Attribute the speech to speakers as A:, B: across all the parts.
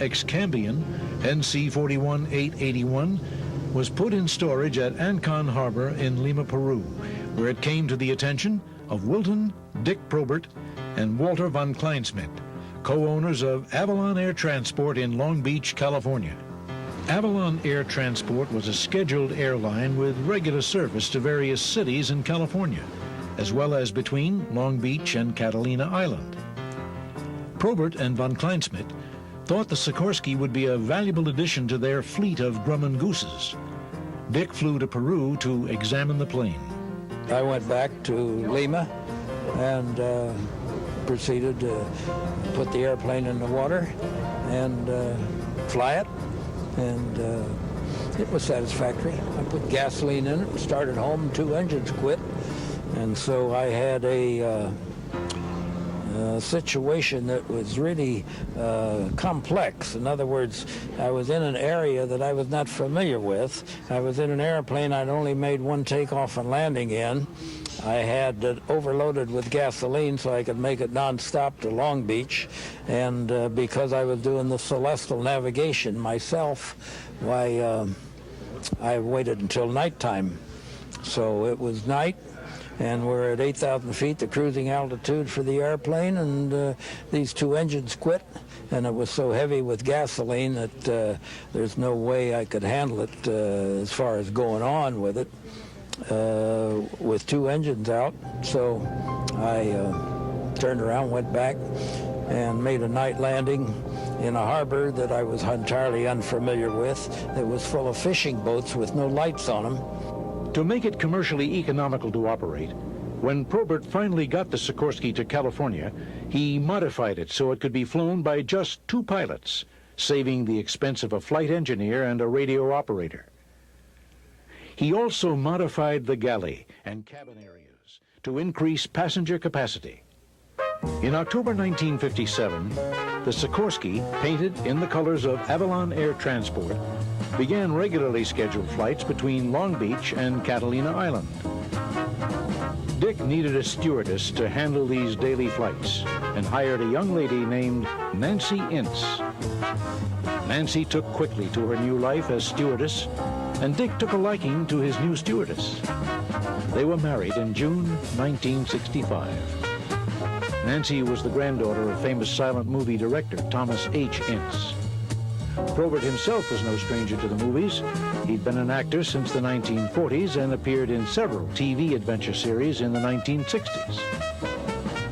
A: Excambian, NC-41-881, was put in storage at Ancon Harbor in Lima, Peru, where it came to the attention of Wilton, Dick Probert, and Walter von Kleinsmith, co-owners of Avalon Air Transport in Long Beach, California. Avalon Air Transport was a scheduled airline with regular service to various cities in California, as well as between Long Beach and Catalina Island. Probert and von Kleinsmith thought the Sikorsky would be a valuable addition to their fleet of Grumman Gooses. Dick flew to Peru to examine the plane.
B: I went back to Lima and proceeded to put the airplane in the water and fly it, and it was satisfactory. I put gasoline in it, started home, 2 engines quit, and so I had a situation that was really complex. In other words, I was in an area that I was not familiar with. I was in an airplane I'd only made one takeoff and landing in. I had it overloaded with gasoline so I could make it non-stop to Long Beach, and because I was doing the celestial navigation myself, why I waited until nighttime. So it was night, and we're at 8,000 feet, the cruising altitude for the airplane, and these 2 engines quit, and it was so heavy with gasoline that there's no way I could handle it as far as going on with it with 2 engines out. So I turned around, went back, and made a night landing in a harbor that I was entirely unfamiliar with. It was full of fishing boats with no lights on them.
A: To make it commercially economical to operate, when Probert finally got the Sikorsky to California, he modified it so it could be flown by just 2 pilots, saving the expense of a flight engineer and a radio operator. He also modified the galley and cabin areas to increase passenger capacity. In October 1957, the Sikorsky, painted in the colors of Avalon Air Transport, began regularly scheduled flights between Long Beach and Catalina Island. Dick needed a stewardess to handle these daily flights and hired a young lady named Nancy Ince. Nancy took quickly to her new life as stewardess, and Dick took a liking to his new stewardess. They were married in June 1965. Nancy was the granddaughter of famous silent movie director Thomas H. Ince. Probert himself was no stranger to the movies. He'd been an actor since the 1940s and appeared in several TV adventure series in the 1960s.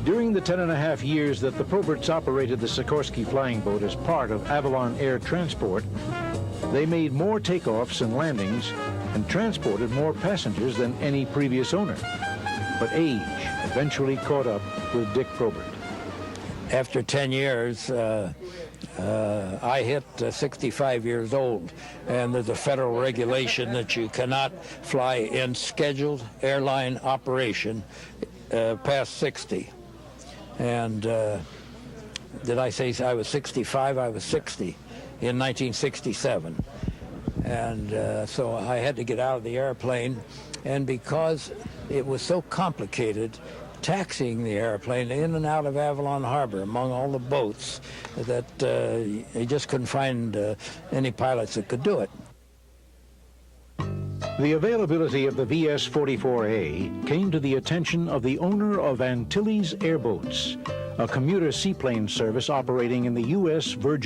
A: During the 10.5 years that the Proberts operated the Sikorsky flying boat as part of Avalon Air Transport, they made more takeoffs and landings and transported more passengers than any previous owner. But age eventually caught up with Dick Probert.
B: After 10 years, I hit 65 years old, and there's a federal regulation that you cannot fly in scheduled airline operation past 60. And did I say I was 65? I was 60 in 1967. And so I had to get out of the airplane, and because it was so complicated taxiing the airplane in and out of Avalon Harbor among all the boats that you just couldn't find any pilots that could do it.
A: The availability of the VS-44A came to the attention of the owner of Antilles Airboats, a commuter seaplane service operating in the U.S. Virgin